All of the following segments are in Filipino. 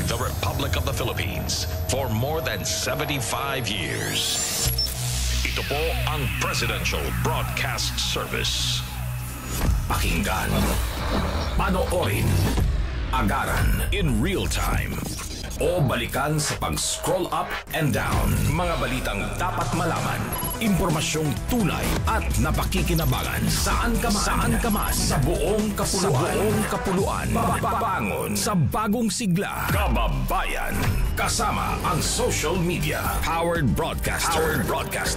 the Republic of the Philippines for more than 75 years. Ito po ang Presidential Broadcast Service. Pakinggan, panoorin, agaran in real time, o balikan sa pag-scroll up and down. Mga balitang dapat malaman, impormasyong tunay at napakikinabangan. Saan ka man, sa buong kapuluan. Babangon sa bagong sigla. Kababayan, kasama ang social media. Powered broadcaster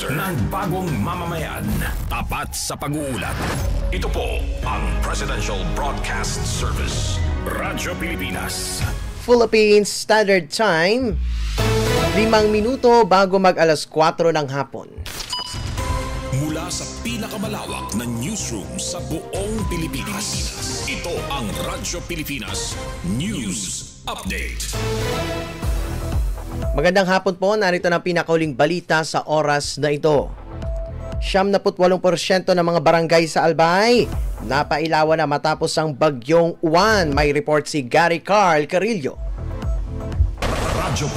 ng bagong mamamayan. Tapat sa pag-uulat. Ito po ang Presidential Broadcast Service. Radyo Pilipinas. Philippine Standard Time, 5 minuto bago mag-alas 4 ng hapon. Mula sa pinakamalawak na newsroom sa buong Pilipinas, ito ang Radyo Pilipinas News Update. Magandang hapon po, narito ng pinakauling balita sa oras na ito. 78% ng mga barangay sa Albay napailawan na matapos ang bagyong Juan. May report si Gary Carl Carillo. Radyo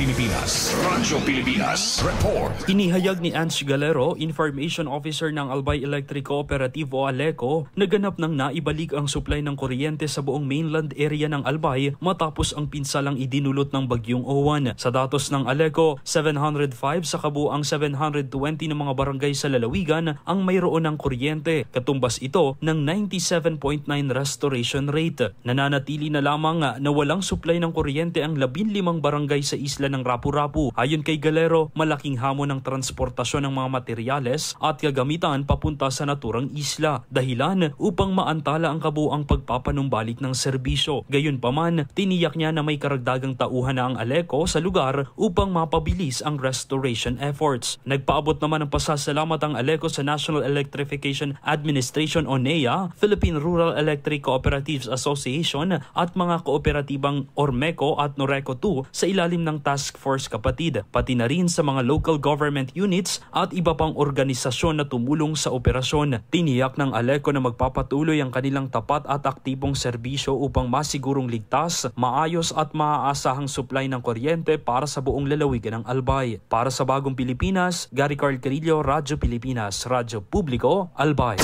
Pilipinas Report. Inihayag ni Ange Galero, Information Officer ng Albay Electric Cooperative o ALECO, na ganap nang naibalik ang supply ng kuryente sa buong mainland area ng Albay matapos ang pinsalang idinulot ng bagyong Juan. Sa datos ng ALECO, 705 sa kabuang 720 ng mga barangay sa lalawigan ang mayroon ng kuryente. Katumbas ito ng 97.9 restoration rate. Nananatili na lamang na walang supply ng kuryente ang 15 barangay sa isla ng Rapu-Rapu. Ayon kay Galero, malaking hamon ng transportasyon ng mga materyales at kagamitan papunta sa naturang isla, dahilan upang maantala ang kabuang pagpapanumbalik ng serbisyo. Gayunpaman, tiniyak niya na may karagdagang tauhan na ang ALECO sa lugar upang mapabilis ang restoration efforts. Nagpaabot naman ng pasasalamat ang ALECO sa National Electrification Administration o NEA, Philippine Rural Electric Cooperatives Association at mga kooperatibang Ormeco at Noreco 2 sa ilalim ng Task Force Kapatid, pati na rin sa mga local government units at iba pang organisasyon na tumulong sa operasyon. Tiniyak ng ALECO na magpapatuloy ang kanilang tapat at aktibong serbisyo upang masigurong ligtas, maayos at maaasahang supply ng kuryente para sa buong lalawigan ng Albay. Para sa Bagong Pilipinas, Gary Carl Carillo, Radyo Pilipinas, Radyo Publiko, Albay.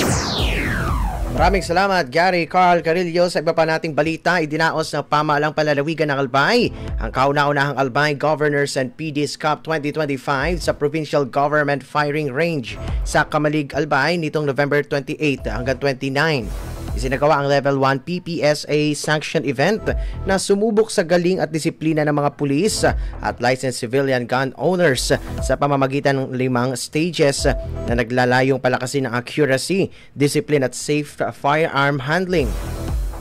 Maraming salamat, Gary Carl Carillo. Sa iba pa nating balita, idinaos ng pamahalaang panlalawigan ng Albay ang kauna-unahang Albay Governors and PDs Cup 2025 sa Provincial Government Firing Range sa Kamalig, Albay nitong November 28 hanggang 29. Isinagawa ang Level 1 PPSA sanction event na sumubok sa galing at disiplina ng mga pulis at licensed civilian gun owners sa pamamagitan ng 5 stages na naglalayong palakasin ang accuracy, discipline at safe firearm handling.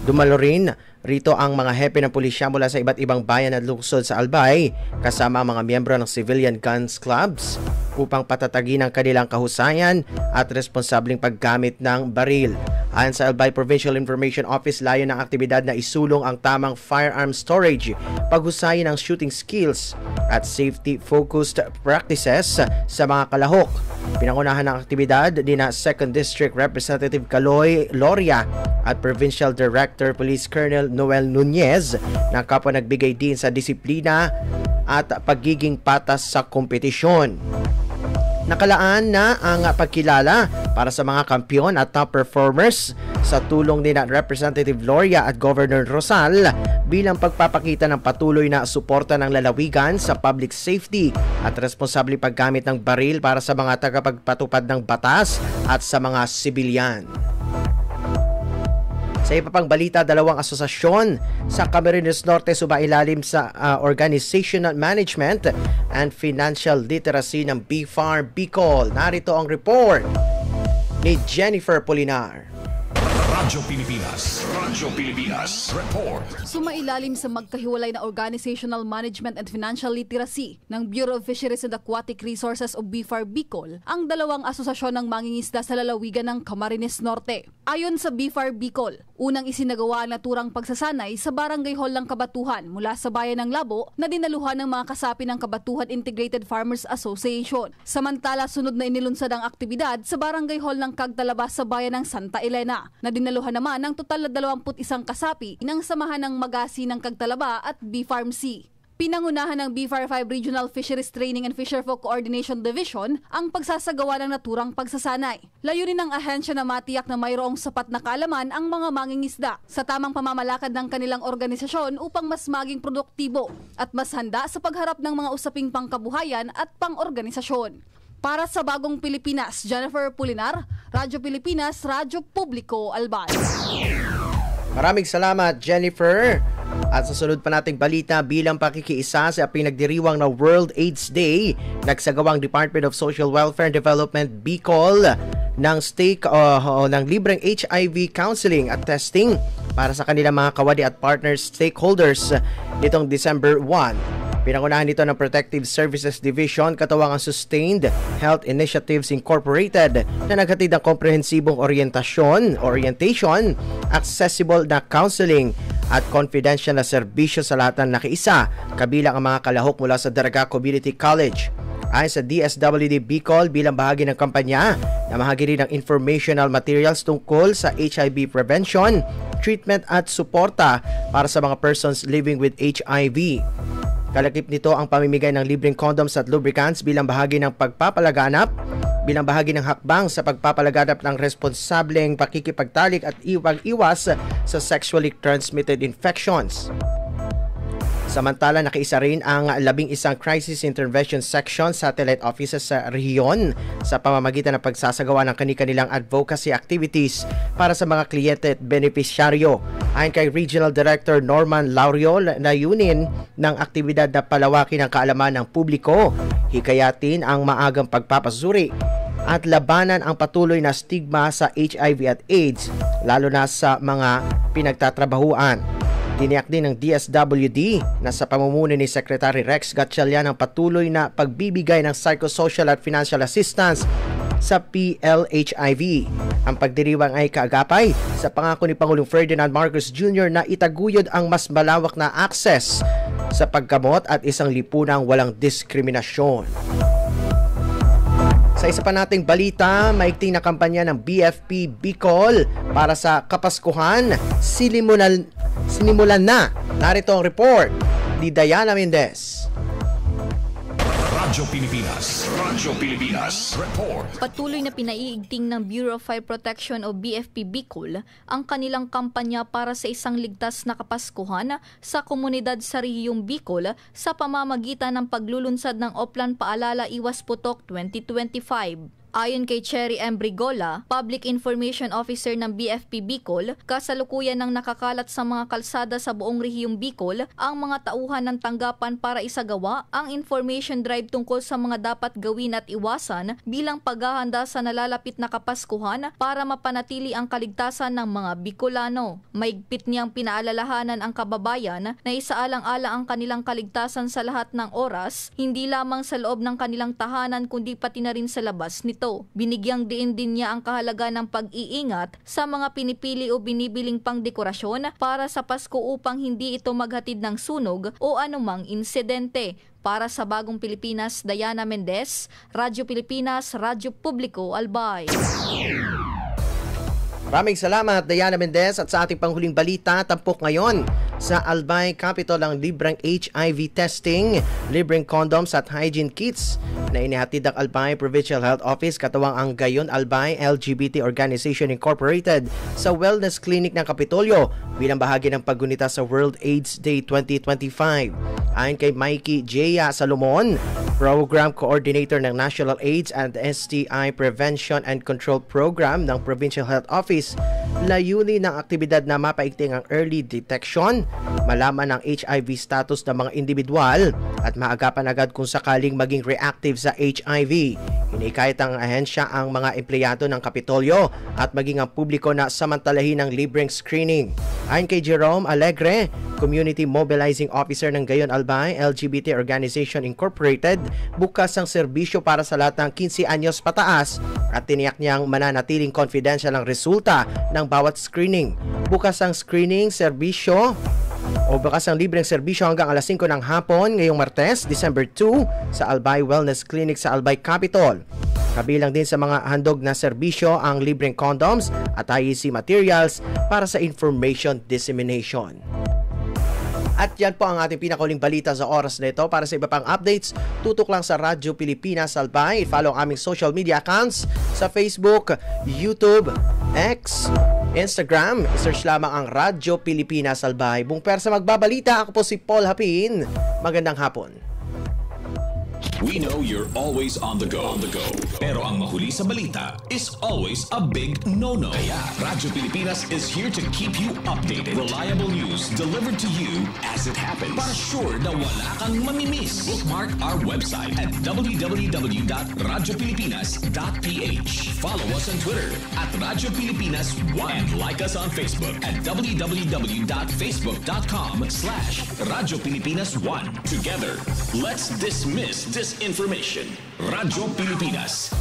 Dumalo rin rito ang mga hepe ng pulisya mula sa iba't ibang bayan at lungsod sa Albay kasama ang mga miyembro ng civilian guns clubs upang patatagin ang kanilang kahusayan at responsabling paggamit ng baril. Ayon sa Albay Provincial Information Office, layo ng aktibidad na isulong ang tamang firearm storage, paghusayin ng shooting skills at safety-focused practices sa mga kalahok. Pinangunahan ng aktibidad dina 2nd District Representative Caloy Loria at Provincial Director Police Colonel Noel Nunez na kapwa nagbigay din sa disiplina at pagiging patas sa kompetisyon. Nakalaan na ang pagkilala para sa mga kampiyon at top performers sa tulong ni Representative Loria at Governor Rosal bilang pagpapakita ng patuloy na suporta ng lalawigan sa public safety at responsable paggamit ng baril para sa mga tagapagpatupad ng batas at sa mga sibilyan. Sa iba pang balita, 2 asosasyon sa Camarines Norte sumailalim sa Organizational Management and Financial Literacy ng BFARM Bicol. Narito ang report ni Jennifer Polinar. Radyo Pilipinas Report. Sumailalim sa magkahiwalay na Organizational Management and Financial Literacy ng Bureau of Fisheries and Aquatic Resources o BFARM Bicol ang 2 asosasyon ng mangingisda sa lalawigan ng Camarines Norte. Ayon sa BFARM Bicol, unang isinagawa ang naturang pagsasanay sa Barangay Hall ng Kabatuhan mula sa Bayan ng Labo na dinaluhan ng mga kasapi ng Kabatuhan Integrated Farmers Association. Samantala, sunod na inilunsad ang aktibidad sa Barangay Hall ng Cagtalabas sa Bayan ng Santa Elena na dinaluhan naman ng total na 21 kasapi ng samahan ng Magasi ng Cagtalaba at BFARM-C. Pinangunahan ng BFAR 5 Regional Fisheries Training and Fisherfolk Coordination Division ang pagsasagawa ng naturang pagsasanay. Layunin ng ahensya na matiyak na mayroong sapat na kaalaman ang mga mangingisda sa tamang pamamalakad ng kanilang organisasyon upang mas maging produktibo at mas handa sa pagharap ng mga usaping pangkabuhayan at pang-organisasyon. Para sa Bagong Pilipinas, Jennifer Pulinar, Radyo Pilipinas, Radyo Publiko, Albay. Maraming salamat, Jennifer. At sa sunod pa nating balita, bilang pakikiisa sa pinagdiriwang na World AIDS Day, nagsagawang Department of Social Welfare and Development Bicol ng ng libreng HIV counseling at testing para sa kanilang mga kawani at partners stakeholders nitong December 1. Pinangunahan nito ng Protective Services Division katawang ang Sustained Health Initiatives Incorporated na naghatid ng komprehensibong orientation, accessible na counseling at confidential na serbisyo sa lahat ng nakiisa, kabilang ang mga kalahok mula sa Daraga Community College. Ayon sa DSWD Bicol, bilang bahagi ng kampanya, namahagi rin ng informational materials tungkol sa HIV prevention, treatment at suporta para sa mga persons living with HIV. Kalakip nito ang pamimigay ng libreng condoms at lubricants bilang bahagi ng hakbang sa pagpapalaganap ng responsableng pakikipagtalik at iwas sa sexually transmitted infections. Samantala, nakiisa rin ang 11 Crisis Intervention Section satellite offices sa rehiyon sa pamamagitan ng pagsasagawa ng kanilang advocacy activities para sa mga kliyente at benepisyaryo. Ayon kay Regional Director Norman Laurio, layunin ng aktibidad na palawakin ang kaalaman ng publiko, hikayatin ang maagang pagpapasuri at labanan ang patuloy na stigma sa HIV at AIDS, lalo na sa mga pinagtatrabahuan. Tiniyak din ng DSWD na sa pamumuno ni Secretary Rex Gatchalian ang patuloy na pagbibigay ng psychosocial at financial assistance sa PLHIV. Ang pagdiriwang ay kaagapay sa pangako ni Pangulong Ferdinand Marcos Jr. na itaguyod ang mas malawak na access sa paggamot at isang lipunang walang diskriminasyon. Sa isa pa nating balita, maigting na kampanya ng BFP Bicol para sa Kapaskuhan sinimulan na. Narito ang report ni Diana Mendez. Radyo Pilipinas report. Patuloy na pinaiigting ng Bureau of Fire Protection o BFP Bicol ang kanilang kampanya para sa isang ligtas na Kapaskuhan sa komunidad sa rehiyong Bicol sa pamamagitan ng paglulunsad ng Oplan Paalala Iwas Putok 2025. Ayon kay Cherry M. Brigola, Public Information Officer ng BFP Bicol, kasalukuyan ng nakakalat sa mga kalsada sa buong rehiyong Bicol ang mga tauhan ng tanggapan para isagawa ang information drive tungkol sa mga dapat gawin at iwasan bilang paghahanda sa nalalapit na Kapaskuhan para mapanatili ang kaligtasan ng mga Bicolano. Maigpit niyang pinaalalahanan ang kababayan na isaalang-ala ang kanilang kaligtasan sa lahat ng oras, hindi lamang sa loob ng kanilang tahanan kundi pati na rin sa labas nito. Binigyang diin din niya ang kahalaga ng pag-iingat sa mga pinipili o binibiling pangdekorasyon para sa Pasko upang hindi ito maghatid ng sunog o anumang insidente. Para sa Bagong Pilipinas, Diana Mendez, Radyo Pilipinas, Radyo Publiko, Albay. Maraming salamat, Diana Mendez. At sa ating panghuling balita, tampok ngayon sa Albay Capital ang libreng HIV testing, libreng condoms at hygiene kits na inihatid ng Albay Provincial Health Office katawang ang Gayon Albay LGBT Organization Incorporated sa Wellness Clinic ng Kapitolyo bilang bahagi ng paggunita sa World AIDS Day 2025. Ayon kay Mikey Jaya Salomon, Program Coordinator ng National AIDS and STI Prevention and Control Program ng Provincial Health Office, layunin ng aktibidad na mapaigting ang early detection, malaman ang HIV status ng mga individual at maagapan agad kung sakaling maging reactive sa HIV. Hinikayat ang ahensya ang mga empleyado ng Kapitolyo at maging ang publiko na samantalahin ng libreng screening. Ayon kay Jerome Alegre, Community Mobilizing Officer ng Gayon Albay LGBT Organization Incorporated, bukas ang serbisyo para sa lahat ng 15 anyos pataas at tiniyak niyang mananatiling confidential ang resulta ng bawat screening. Bukas ang screening serbisyo bukas ang libreng serbisyo hanggang alas 5 ng hapon ngayong Martes, December 2 sa Albay Wellness Clinic sa Albay Capitol. Kabilang din sa mga handog na serbisyo ang libreng condoms at IEC materials para sa information dissemination. At yan po ang ating pinakahuling balita sa oras na ito. Para sa iba pang updates, tutok lang sa Radyo Pilipinas Albay. Follow ang aming social media accounts sa Facebook, YouTube, X, Instagram. I-search lamang ang Radyo Pilipinas Albay. Buong persa magbabalita. Ako po si Paul Hapin. Magandang hapon. We know you're always on the go. Pero ang mahuli sa balita is always a big no-no. Kaya Radyo Pilipinas is here to keep you updated. Reliable news delivered to you as it happens. Para sure na wala kang mamimiss. Bookmark our website at www.radiopilipinas.ph. Follow us on Twitter at Radyo Pilipinas 1 and like us on Facebook at www.facebook.com/Radyo Pilipinas 1. Together, let's dismiss disinformation. Radyo Pilipinas,